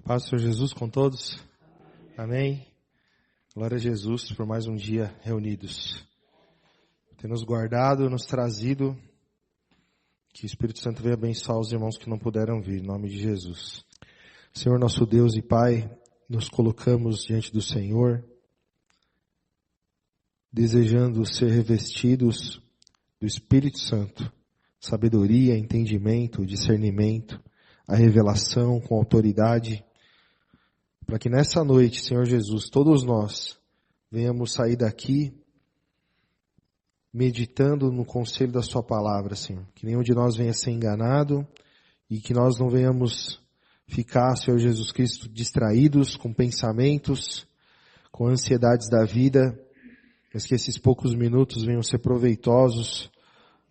Paz do Senhor Jesus com todos. Amém. Glória a Jesus por mais um dia reunidos. Tem nos guardado, nos trazido. Que o Espírito Santo venha abençoar os irmãos que não puderam vir. Em nome de Jesus. Senhor nosso Deus e Pai, nos colocamos diante do Senhor, desejando ser revestidos do Espírito Santo. Sabedoria, entendimento, discernimento, a revelação com autoridade, para que nessa noite, Senhor Jesus, todos nós venhamos sair daqui meditando no conselho da sua palavra, Senhor. Que nenhum de nós venha ser enganado e que nós não venhamos ficar, Senhor Jesus Cristo, distraídos com pensamentos, com ansiedades da vida, mas que esses poucos minutos venham ser proveitosos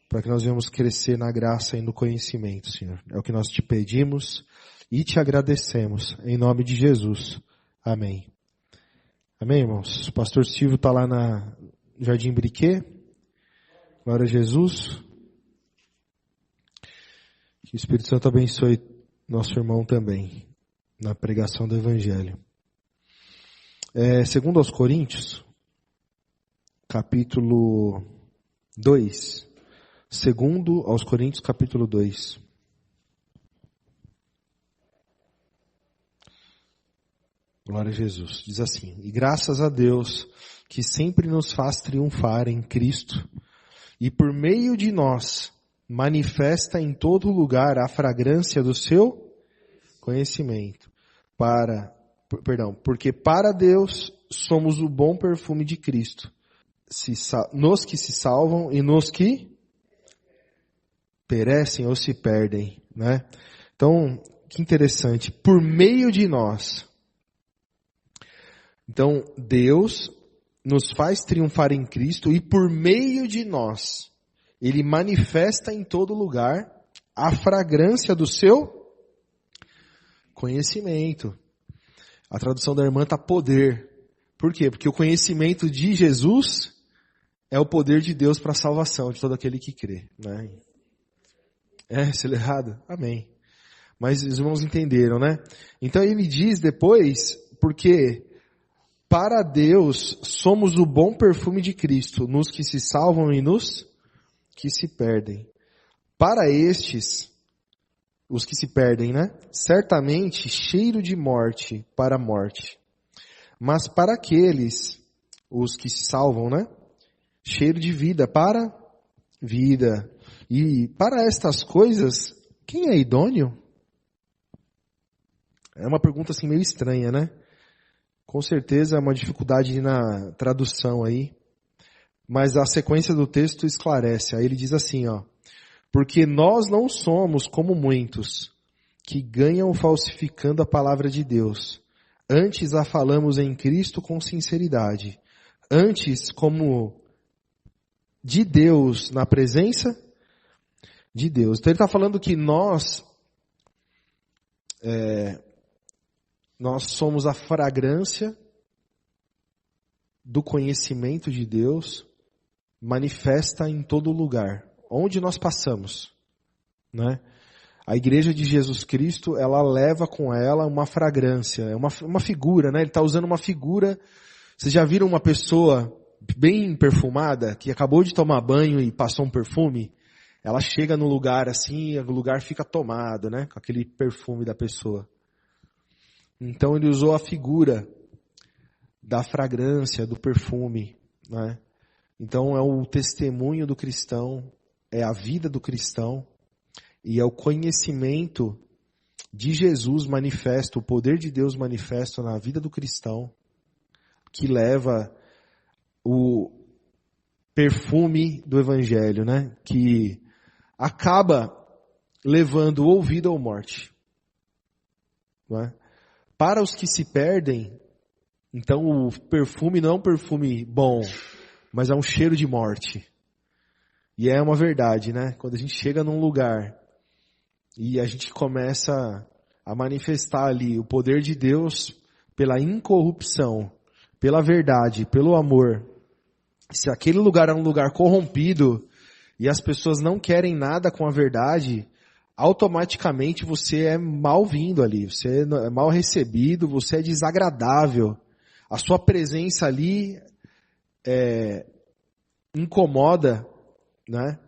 para que nós venhamos crescer na graça e no conhecimento, Senhor. É o que nós te pedimos e te agradecemos, em nome de Jesus. Amém. Amém, irmãos? O pastor Silvio está lá na Jardim Briquet. Glória a Jesus. Que o Espírito Santo abençoe nosso irmão também, na pregação do Evangelho. Segundo aos Coríntios, capítulo 2. Segundo aos Coríntios, capítulo 2. Glória a Jesus. Diz assim: E graças a Deus, que sempre nos faz triunfar em Cristo, e por meio de nós, manifesta em todo lugar a fragrância do seu conhecimento. Porque para Deus somos o bom perfume de Cristo, nos que se salvam e nos que perecem ou se perdem, né? Então, que interessante, por meio de nós. Então, Deus nos faz triunfar em Cristo e por meio de nós, Ele manifesta em todo lugar a fragrância do seu conhecimento. A tradução da irmã está poder. Por quê? Porque o conhecimento de Jesus é o poder de Deus para a salvação de todo aquele que crê, né? Se ele errado? Amém. Mas os irmãos entenderam, né? Então ele diz depois, porque para Deus somos o bom perfume de Cristo, nos que se salvam e nos que se perdem. Para estes, os que se perdem, né? Certamente cheiro de morte para a morte. Mas para aqueles, os que se salvam, né? Cheiro de vida para vida. E para estas coisas, quem é idôneo? É uma pergunta assim meio estranha, né? Com certeza é uma dificuldade na tradução aí. Mas a sequência do texto esclarece. Aí ele diz assim, ó. Porque nós não somos como muitos que ganham falsificando a palavra de Deus. Antes a falamos em Cristo com sinceridade. Antes como de Deus na presença de Deus. Então ele está falando que nós somos a fragrância do conhecimento de Deus manifesta em todo lugar, onde nós passamos, né? A igreja de Jesus Cristo, ela leva com ela uma fragrância, uma figura, né? Ele está usando uma figura. Vocês já viram uma pessoa bem perfumada, que acabou de tomar banho e passou um perfume? Ela chega no lugar assim, e o lugar fica tomado, né? Com aquele perfume da pessoa. Então ele usou a figura da fragrância, do perfume, né? Então é o testemunho do cristão, é a vida do cristão, e é o conhecimento de Jesus manifesto, o poder de Deus manifesto na vida do cristão, que leva o perfume do Evangelho, né? Que acaba levando ou vida ou morte. Não é? Para os que se perdem, então o perfume não é um perfume bom, mas é um cheiro de morte. E é uma verdade, né? Quando a gente chega num lugar e a gente começa a manifestar ali o poder de Deus pela incorrupção, pela verdade, pelo amor. Se aquele lugar é um lugar corrompido e as pessoas não querem nada com a verdade, automaticamente você é mal-vindo ali, você é mal recebido, você é desagradável. A sua presença ali incomoda, né?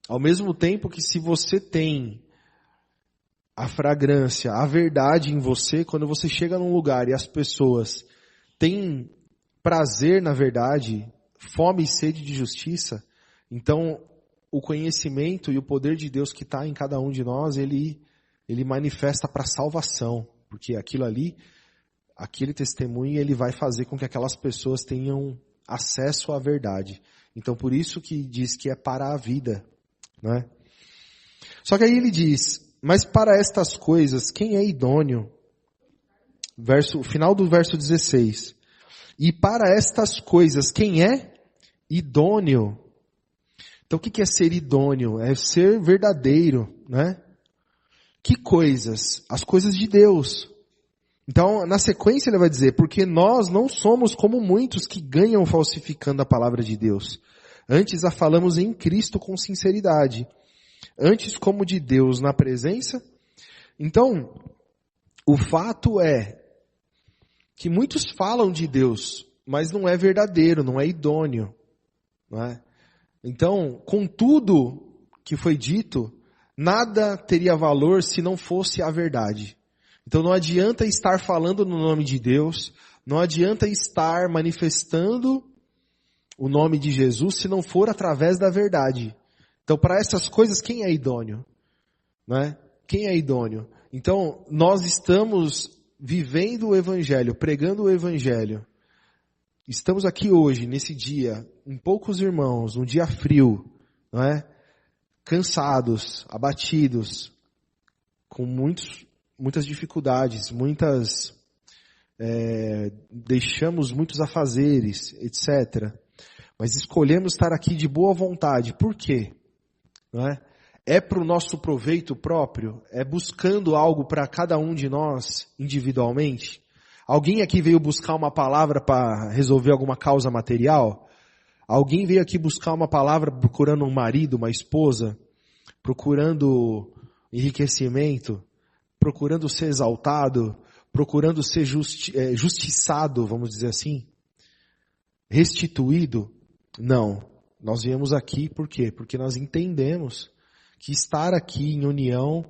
Ao mesmo tempo que se você tem a fragrância, a verdade em você, quando você chega num lugar e as pessoas têm prazer na verdade, fome e sede de justiça, então o conhecimento e o poder de Deus que está em cada um de nós, ele manifesta para salvação, porque aquilo ali, aquele testemunho, ele vai fazer com que aquelas pessoas tenham acesso à verdade. Então por isso que diz que é para a vida, né? Só que aí ele diz, mas para estas coisas, quem é idôneo? Final do verso 16. E para estas coisas, quem é idôneo? Então o que é ser idôneo? É ser verdadeiro, né? Que coisas? As coisas de Deus. Então, na sequência ele vai dizer, porque nós não somos como muitos que ganham falsificando a palavra de Deus. Antes a falamos em Cristo com sinceridade. Antes como de Deus na presença. Então, o fato é que muitos falam de Deus, mas não é verdadeiro, não é idôneo. Não é? Então, com tudo que foi dito, nada teria valor se não fosse a verdade. Então não adianta estar falando no nome de Deus, não adianta estar manifestando o nome de Jesus se não for através da verdade. Então para essas coisas, quem é idôneo? Né? Quem é idôneo? Então nós estamos vivendo o Evangelho, pregando o Evangelho. Estamos aqui hoje, nesse dia, com poucos irmãos, um dia frio, não é? Cansados, abatidos, com muitas dificuldades, deixamos muitos afazeres, etc. Mas escolhemos estar aqui de boa vontade. Por quê? Não é? É para o nosso proveito próprio? É buscando algo para cada um de nós individualmente? Alguém aqui veio buscar uma palavra para resolver alguma causa material? Alguém veio aqui buscar uma palavra procurando um marido, uma esposa? Procurando enriquecimento? Procurando ser exaltado? Procurando ser justiçado, vamos dizer assim? Restituído? Não. Nós viemos aqui por quê? Porque nós entendemos que estar aqui em união,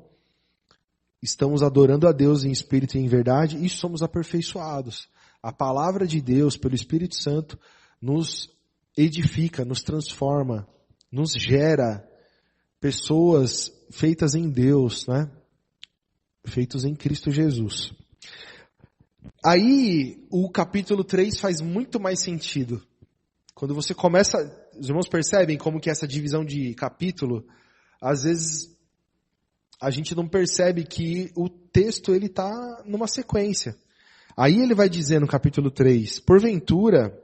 estamos adorando a Deus em espírito e em verdade e somos aperfeiçoados. A palavra de Deus, pelo Espírito Santo, nos edifica, nos transforma, nos gera pessoas feitas em Deus, né? Feitos em Cristo Jesus. Aí, o capítulo 3 faz muito mais sentido. Quando você começa, os irmãos percebem como que essa divisão de capítulo, às vezes a gente não percebe que o texto ele está numa sequência. Aí ele vai dizer no capítulo 3, porventura,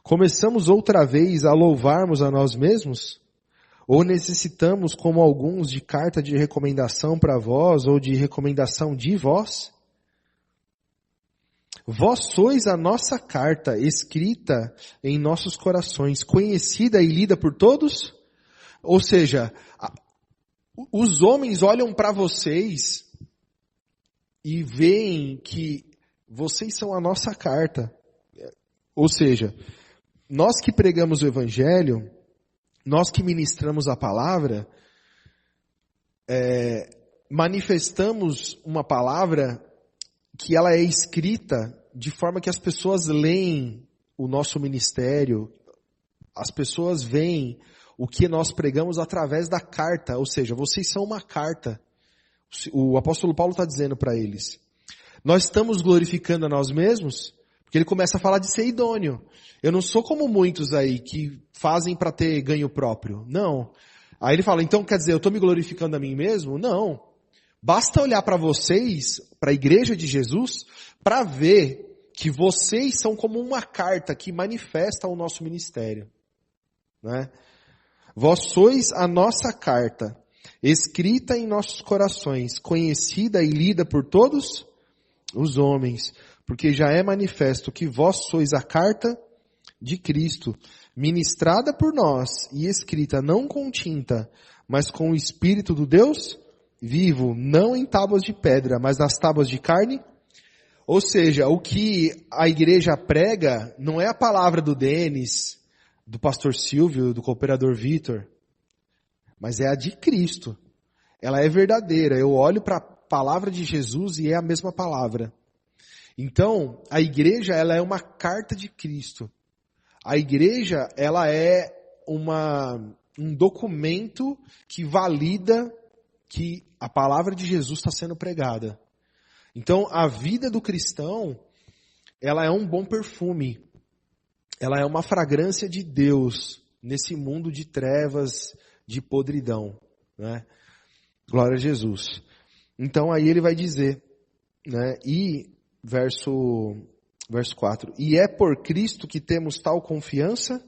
começamos outra vez a louvarmos a nós mesmos? Ou necessitamos, como alguns, de carta de recomendação para vós, ou de recomendação de vós? Vós sois a nossa carta, escrita em nossos corações, conhecida e lida por todos? Ou seja, os homens olham para vocês e veem que vocês são a nossa carta. Ou seja, nós que pregamos o Evangelho, nós que ministramos a palavra, manifestamos uma palavra que ela é escrita de forma que as pessoas leem o nosso ministério, as pessoas veem o que nós pregamos através da carta, ou seja, vocês são uma carta. O apóstolo Paulo está dizendo para eles. Nós estamos glorificando a nós mesmos, porque ele começa a falar de ser idôneo. Eu não sou como muitos aí que fazem para ter ganho próprio. Não. Aí ele fala, então quer dizer, eu estou me glorificando a mim mesmo? Não. Basta olhar para vocês, para a igreja de Jesus, para ver que vocês são como uma carta que manifesta o nosso ministério. Né? Vós sois a nossa carta, escrita em nossos corações, conhecida e lida por todos os homens, porque já é manifesto que vós sois a carta de Cristo, ministrada por nós e escrita não com tinta, mas com o Espírito do Deus vivo, não em tábuas de pedra, mas nas tábuas de carne. Ou seja, o que a igreja prega não é a palavra do Denis, do pastor Silvio, do cooperador Vitor, mas é a de Cristo. Ela é verdadeira. Eu olho para a palavra de Jesus e é a mesma palavra. Então, a igreja, ela é uma carta de Cristo. A igreja, ela é um documento que valida que a palavra de Jesus está sendo pregada. Então, a vida do cristão, ela é um bom perfume. Ela é uma fragrância de Deus nesse mundo de trevas, de podridão, né? Glória a Jesus. Então, aí ele vai dizer, né? E, verso 4. E é por Cristo que temos tal confiança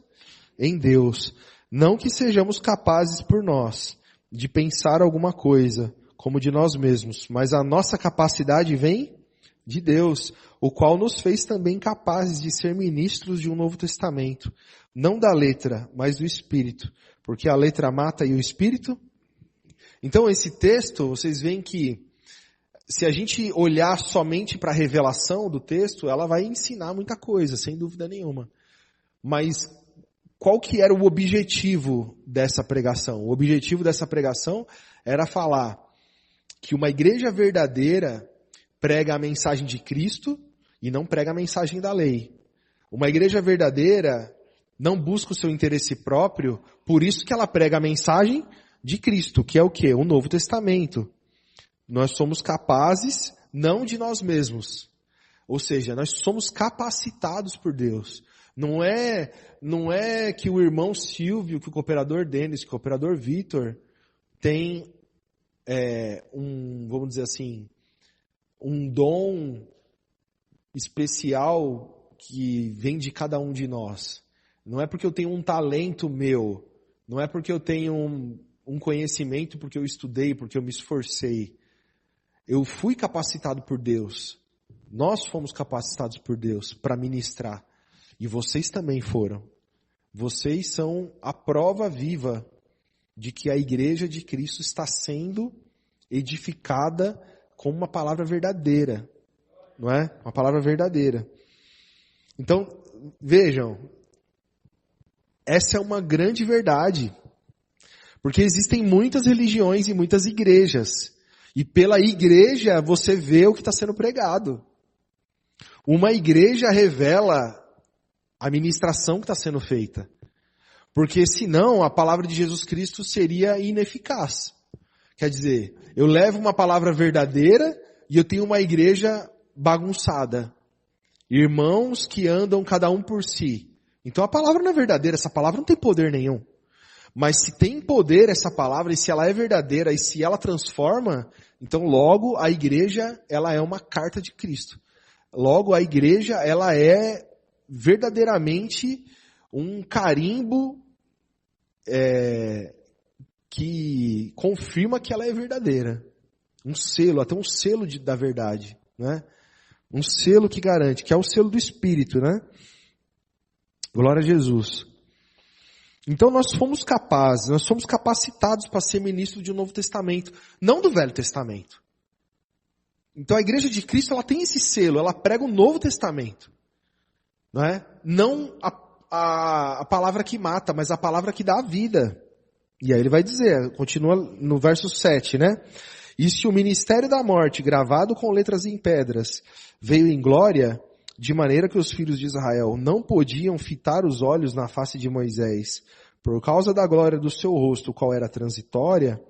em Deus. Não que sejamos capazes por nós de pensar alguma coisa, como de nós mesmos, mas a nossa capacidade vem de Deus, o qual nos fez também capazes de ser ministros de um novo testamento, não da letra, mas do Espírito, porque a letra mata e o Espírito. Então esse texto, vocês veem que se a gente olhar somente para a revelação do texto, ela vai ensinar muita coisa, sem dúvida nenhuma. Mas qual que era o objetivo dessa pregação? O objetivo dessa pregação era falar que uma igreja verdadeira prega a mensagem de Cristo e não prega a mensagem da lei. Uma igreja verdadeira não busca o seu interesse próprio, por isso que ela prega a mensagem de Cristo, que é o quê? O Novo Testamento. Nós somos capazes, não de nós mesmos. Ou seja, nós somos capacitados por Deus. Não é que o irmão Silvio, que o cooperador Denis, que o cooperador Vitor tem vamos dizer assim, um dom especial que vem de cada um de nós. Não é porque eu tenho um talento meu, não é porque eu tenho um conhecimento, porque eu estudei, porque eu me esforcei. Eu fui capacitado por Deus. Nós fomos capacitados por Deus para ministrar. E vocês também foram. Vocês são a prova viva de que a igreja de Cristo está sendo edificada com uma palavra verdadeira. Não é? Uma palavra verdadeira. Então, vejam, essa é uma grande verdade. Porque existem muitas religiões e muitas igrejas. E pela igreja você vê o que está sendo pregado. Uma igreja revela a ministração que está sendo feita. Porque senão a palavra de Jesus Cristo seria ineficaz. Quer dizer, eu levo uma palavra verdadeira e eu tenho uma igreja bagunçada. Irmãos que andam cada um por si. Então a palavra não é verdadeira, essa palavra não tem poder nenhum. Mas se tem poder essa palavra, e se ela é verdadeira, e se ela transforma, então logo a igreja, ela é uma carta de Cristo. Logo a igreja, ela é verdadeiramente um carimbo que confirma que ela é verdadeira. Um selo, até um selo da verdade, né? Um selo que garante, que é o selo do Espírito, né? Glória a Jesus. Então nós fomos capazes, nós fomos capacitados para ser ministro de um Novo Testamento, não do Velho Testamento. Então a igreja de Cristo, ela tem esse selo, ela prega o Novo Testamento. Não é? Não a palavra que mata, mas a palavra que dá a vida. E aí ele vai dizer, continua no verso 7, né? E se o ministério da morte, gravado com letras em pedras, veio em glória, de maneira que os filhos de Israel não podiam fitar os olhos na face de Moisés, por causa da glória do seu rosto, qual era transitória,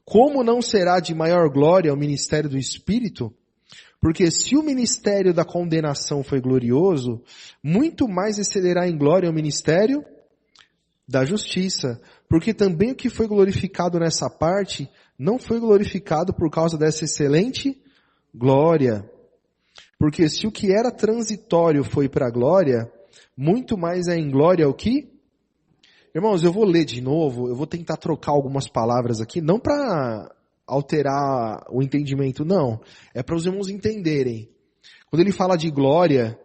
como não será de maior glória o ministério do Espírito? Porque se o ministério da condenação foi glorioso, muito mais excederá em glória o ministério da justiça. Porque também o que foi glorificado nessa parte, não foi glorificado por causa dessa excelente glória. Porque se o que era transitório foi para a glória, muito mais é em glória o que? Irmãos, eu vou ler de novo, eu vou tentar trocar algumas palavras aqui, não para alterar o entendimento, não. É para os irmãos entenderem. Quando ele fala de glória,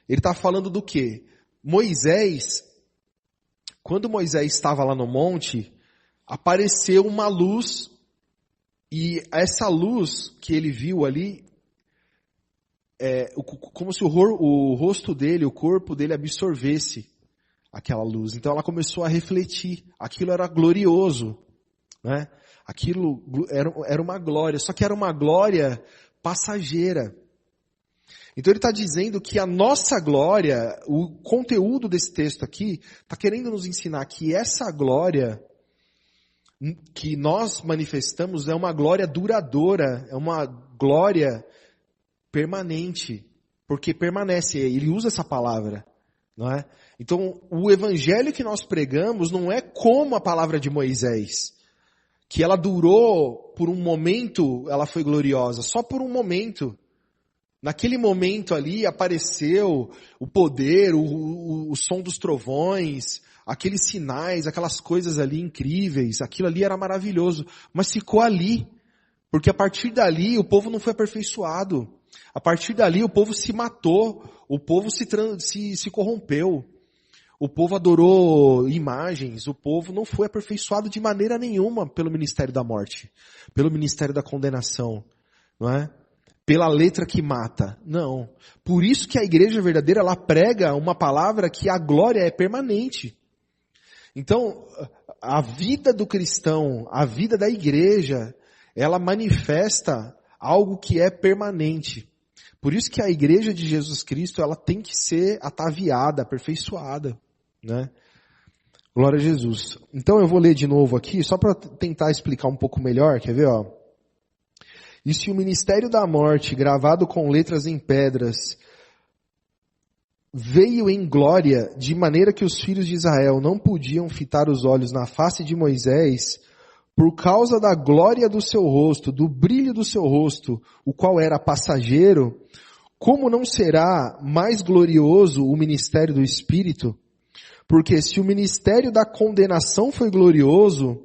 ele está falando do quê? Moisés, quando Moisés estava lá no monte, apareceu uma luz, e essa luz que ele viu ali, como se o rosto dele, o corpo dele absorvesse aquela luz. Então ela começou a refletir. Aquilo era glorioso, né? Aquilo era uma glória, só que era uma glória passageira. Então ele está dizendo que a nossa glória, o conteúdo desse texto aqui, está querendo nos ensinar que essa glória que nós manifestamos é uma glória duradoura, é uma glória permanente, porque permanece, ele usa essa palavra, não é? Então o evangelho que nós pregamos não é como a palavra de Moisés, que ela durou por um momento, ela foi gloriosa, só por um momento. Naquele momento ali apareceu o poder, o som dos trovões, aqueles sinais, aquelas coisas ali incríveis, aquilo ali era maravilhoso, mas ficou ali, porque a partir dali o povo não foi aperfeiçoado, a partir dali o povo se matou, o povo se corrompeu, o povo adorou imagens, o povo não foi aperfeiçoado de maneira nenhuma pelo ministério da morte, pelo ministério da condenação, não é? Pela letra que mata. Não. Por isso que a igreja verdadeira, ela prega uma palavra que a glória é permanente. Então, a vida do cristão, a vida da igreja, ela manifesta algo que é permanente. Por isso que a igreja de Jesus Cristo, ela tem que ser ataviada, aperfeiçoada, né? Glória a Jesus. Então eu vou ler de novo aqui, só para tentar explicar um pouco melhor, quer ver, ó? E se o ministério da morte, gravado com letras em pedras, veio em glória, de maneira que os filhos de Israel não podiam fitar os olhos na face de Moisés, por causa da glória do seu rosto, do brilho do seu rosto, o qual era passageiro, como não será mais glorioso o ministério do Espírito? Porque se o ministério da condenação foi glorioso,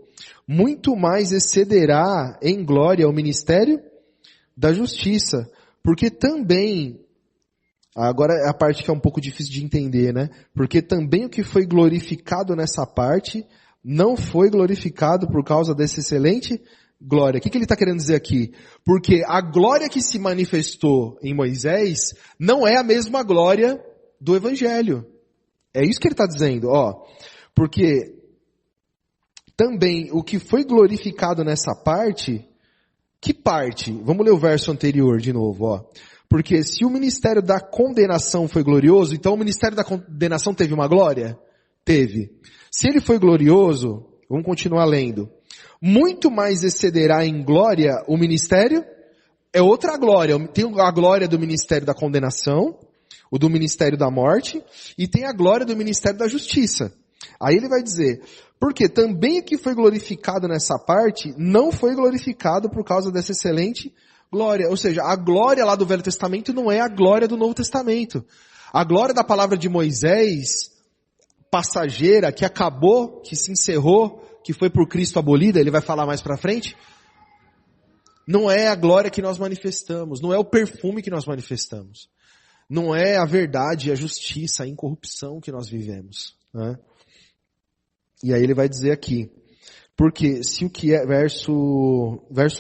muito mais excederá em glória o ministério da justiça, porque também, agora é a parte que é um pouco difícil de entender, né? Porque também o que foi glorificado nessa parte, não foi glorificado por causa dessa excelente glória. O que ele está querendo dizer aqui? Porque a glória que se manifestou em Moisés, não é a mesma glória do Evangelho. É isso que ele está dizendo, ó. Porque também o que foi glorificado nessa parte, que parte? Vamos ler o verso anterior de novo, ó. Porque se o ministério da condenação foi glorioso, então o ministério da condenação teve uma glória? Teve. Se ele foi glorioso, vamos continuar lendo. Muito mais excederá em glória o ministério? É outra glória. Tem a glória do ministério da condenação, o do ministério da morte, e tem a glória do ministério da justiça. Aí ele vai dizer, porque também o que foi glorificado nessa parte, não foi glorificado por causa dessa excelente glória. Ou seja, a glória lá do Velho Testamento não é a glória do Novo Testamento. A glória da palavra de Moisés, passageira, que acabou, que se encerrou, que foi por Cristo abolida, ele vai falar mais pra frente, não é a glória que nós manifestamos, não é o perfume que nós manifestamos. Não é a verdade, a justiça, a incorrupção que nós vivemos, né? E aí ele vai dizer aqui, porque se o que é, verso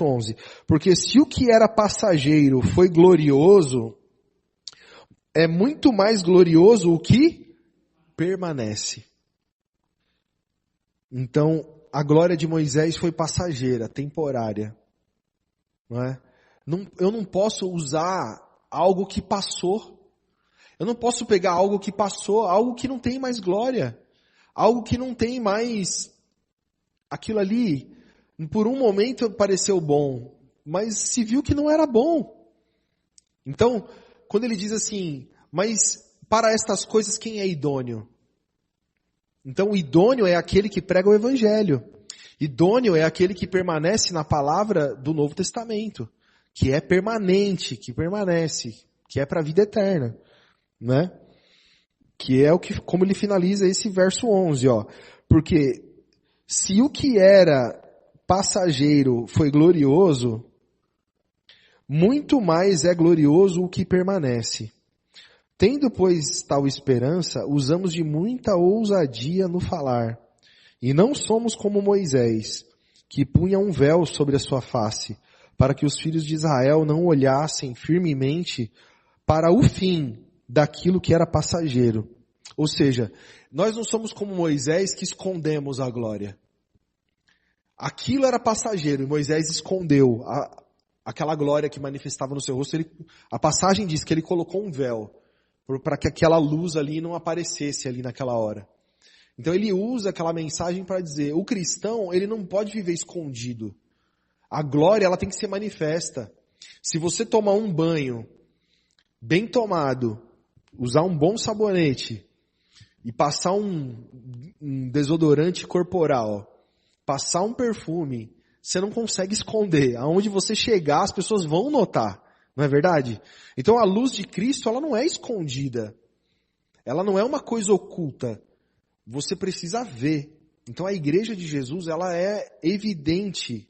11, porque se o que era passageiro foi glorioso, é muito mais glorioso o que permanece. Então, a glória de Moisés foi passageira, temporária, não é? Eu não posso usar algo que passou. Eu não posso pegar algo que passou, algo que não tem mais glória. Algo que não tem mais, aquilo ali, por um momento pareceu bom, mas se viu que não era bom. Então, quando ele diz assim, mas para estas coisas quem é idôneo? Então o idôneo é aquele que prega o Evangelho. Idôneo é aquele que permanece na palavra do Novo Testamento, que é permanente, que permanece, que é para a vida eterna, né? Que é o que, como ele finaliza esse verso 11, ó. Porque se o que era passageiro foi glorioso, muito mais é glorioso o que permanece. Tendo, pois, tal esperança, usamos de muita ousadia no falar. E não somos como Moisés, que punha um véu sobre a sua face, para que os filhos de Israel não olhassem firmemente para o fim daquilo que era passageiro. Ou seja, nós não somos como Moisés que escondemos a glória. Aquilo era passageiro e Moisés escondeu aquela glória que manifestava no seu rosto. A passagem diz que ele colocou um véu para que aquela luz ali não aparecesse ali naquela hora. Então ele usa aquela mensagem para dizer, o cristão, ele não pode viver escondido. A glória, ela tem que ser manifesta. Se você tomar um banho bem tomado, usar um bom sabonete e passar um desodorante corporal, passar um perfume, você não consegue esconder. Aonde você chegar, as pessoas vão notar. Não é verdade? Então a luz de Cristo, ela não é escondida. Ela não é uma coisa oculta. Você precisa ver. Então a igreja de Jesus, ela é evidente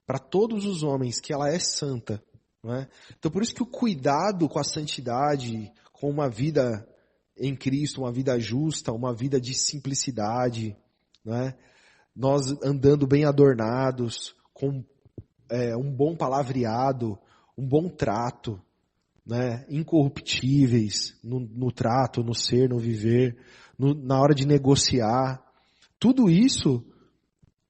para todos os homens que ela é santa. Não é? Então por isso que o cuidado com a santidade, com uma vida em Cristo, uma vida justa, uma vida de simplicidade, não é? Nós andando bem adornados, com um bom palavreado, um bom trato, né? Incorruptíveis no trato, no ser, no viver, na hora de negociar. Tudo isso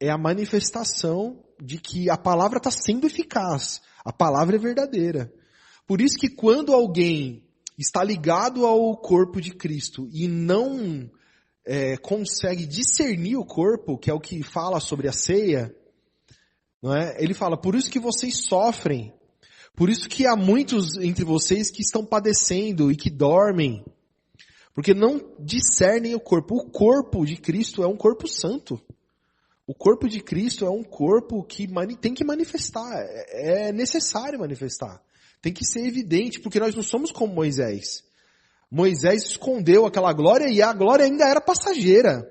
é a manifestação de que a palavra está sendo eficaz, a palavra é verdadeira. Por isso que quando alguém está ligado ao corpo de Cristo e não consegue discernir o corpo, que é o que fala sobre a ceia, não é? Ele fala, por isso que vocês sofrem, por isso que há muitos entre vocês que estão padecendo e que dormem, porque não discernem o corpo. O corpo de Cristo é um corpo santo. O corpo de Cristo é um corpo que tem que manifestar, é necessário manifestar. Tem que ser evidente, porque nós não somos como Moisés. Moisés escondeu aquela glória e a glória ainda era passageira.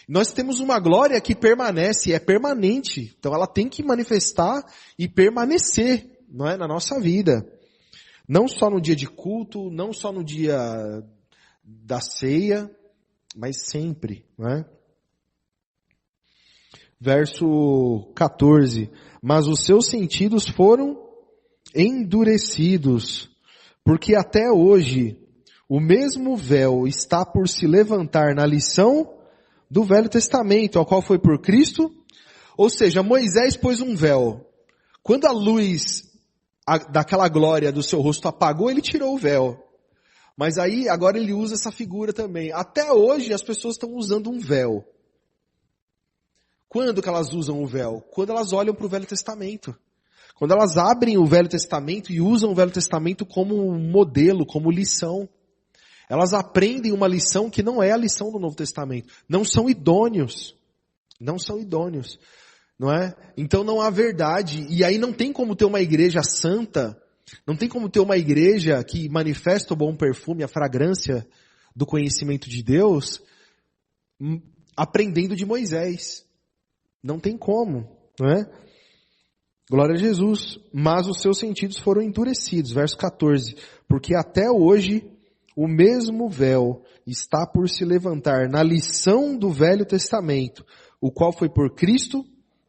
Nós temos uma glória que permanece, é permanente. Então ela tem que manifestar e permanecer, não é, na nossa vida. Não só no dia de culto, não só no dia da ceia, mas sempre, não é? Verso 14. Mas os seus sentidos foram endurecidos, porque até hoje o mesmo véu está por se levantar na lição do Velho Testamento, ao qual foi por Cristo. Ou seja, Moisés pôs um véu. Quando a luz daquela glória do seu rosto apagou, ele tirou o véu. Mas aí, agora ele usa essa figura também. Até hoje as pessoas estão usando um véu. Quando que elas usam o véu? Quando elas olham para o Velho Testamento. Quando elas abrem o Velho Testamento e usam o Velho Testamento como modelo, como lição. Elas aprendem uma lição que não é a lição do Novo Testamento. Não são idôneos. Não são idôneos. Não é? Então não há verdade. E aí não tem como ter uma igreja santa, não tem como ter uma igreja que manifesta o bom perfume, a fragrância do conhecimento de Deus, aprendendo de Moisés. Não tem como, não é? Glória a Jesus. Mas os seus sentidos foram endurecidos. Verso 14. Porque até hoje o mesmo véu está por se levantar na lição do Velho Testamento, o qual foi por Cristo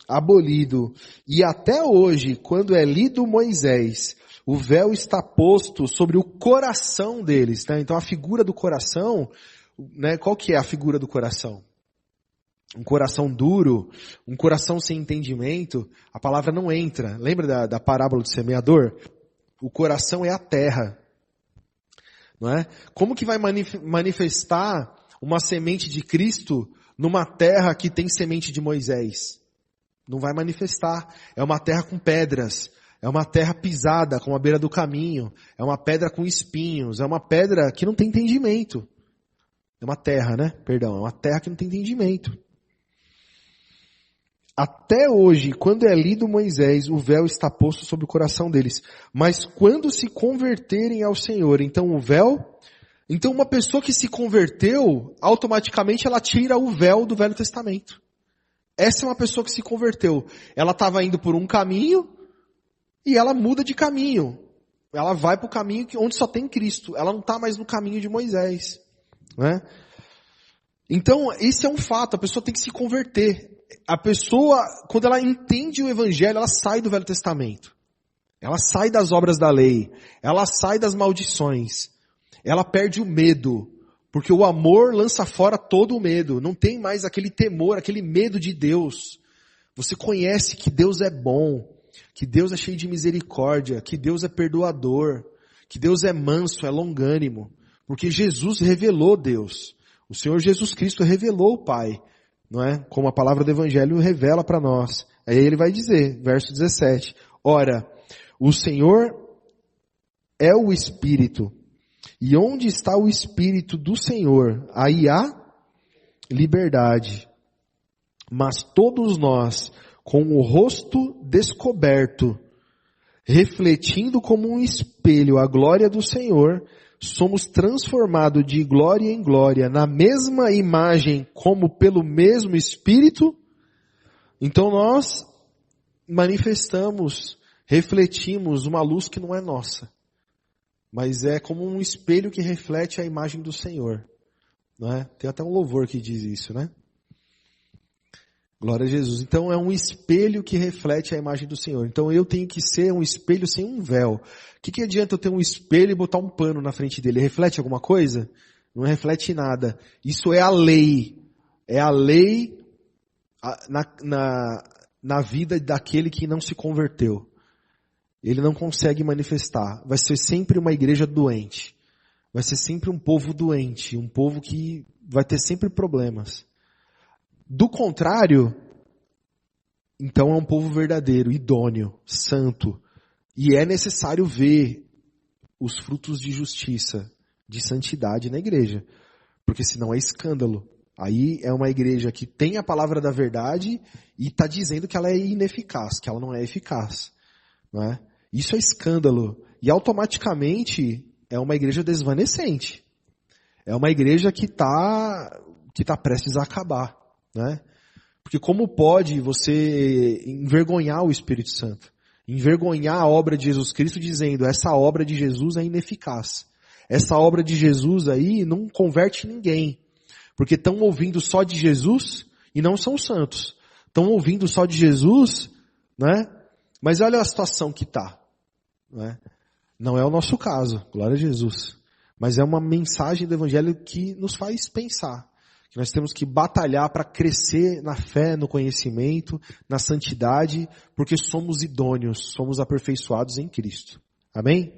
abolido. E até hoje, quando é lido Moisés, o véu está posto sobre o coração deles. Tá? Então a figura do coração, né, qual que é a figura do coração? Um coração duro, um coração sem entendimento, a palavra não entra. Lembra da parábola do semeador? O coração é a terra. Não é? Como que vai manifestar uma semente de Cristo numa terra que tem semente de Moisés? Não vai manifestar. É uma terra com pedras. É uma terra pisada, com a beira do caminho. É uma pedra com espinhos. É uma pedra que não tem entendimento. É uma terra, né? Perdão, é uma terra que não tem entendimento. Até hoje, quando é lido Moisés, o véu está posto sobre o coração deles. Mas quando se converterem ao Senhor, então o véu... Então uma pessoa que se converteu, automaticamente ela tira o véu do Velho Testamento. Essa é uma pessoa que se converteu. Ela estava indo por um caminho e ela muda de caminho. Ela vai para o caminho onde só tem Cristo. Ela não está mais no caminho de Moisés. Né? Então, esse é um fato, a pessoa tem que se converter. A pessoa, quando ela entende o Evangelho, ela sai do Velho Testamento. Ela sai das obras da lei. Ela sai das maldições. Ela perde o medo. Porque o amor lança fora todo o medo. Não tem mais aquele temor, aquele medo de Deus. Você conhece que Deus é bom, que Deus é cheio de misericórdia, que Deus é perdoador, que Deus é manso, é longânimo. Porque Jesus revelou Deus. O Senhor Jesus Cristo revelou o Pai, não é? Como a palavra do Evangelho revela para nós. Aí ele vai dizer, verso 17, ora, o Senhor é o Espírito, e onde está o Espírito do Senhor, aí há liberdade. Mas todos nós, com o rosto descoberto, refletindo como um espelho a glória do Senhor, somos transformados de glória em glória, na mesma imagem como pelo mesmo Espírito. Então nós manifestamos, refletimos uma luz que não é nossa, mas é como um espelho que reflete a imagem do Senhor. Não é? Tem até um louvor que diz isso, né? Glória a Jesus. Então é um espelho que reflete a imagem do Senhor. Então eu tenho que ser um espelho sem um véu. O que adianta eu ter um espelho e botar um pano na frente dele? Reflete alguma coisa? Não reflete nada. Isso é a lei. É a lei na vida daquele que não se converteu. Ele não consegue manifestar. Vai ser sempre uma igreja doente. Vai ser sempre um povo doente. Um povo que vai ter sempre problemas. Do contrário, então é um povo verdadeiro, idôneo, santo. E é necessário ver os frutos de justiça, de santidade na igreja. Porque senão é escândalo. Aí é uma igreja que tem a palavra da verdade e está dizendo que ela é ineficaz, que ela não é eficaz. Não é? Isso é escândalo. E automaticamente é uma igreja desvanecente. É uma igreja que tá prestes a acabar. Né? Porque como pode você envergonhar o Espírito Santo? Envergonhar a obra de Jesus Cristo dizendo, essa obra de Jesus é ineficaz. Essa obra de Jesus aí não converte ninguém. Porque estão ouvindo só de Jesus e não são santos. Estão ouvindo só de Jesus, né? Mas olha a situação que está. Né? Não é o nosso caso, glória a Jesus. Mas é uma mensagem do Evangelho que nos faz pensar. Que nós temos que batalhar para crescer na fé, no conhecimento, na santidade, porque somos idôneos, somos aperfeiçoados em Cristo. Amém?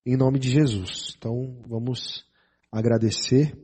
Em nome de Jesus. Então, vamos agradecer.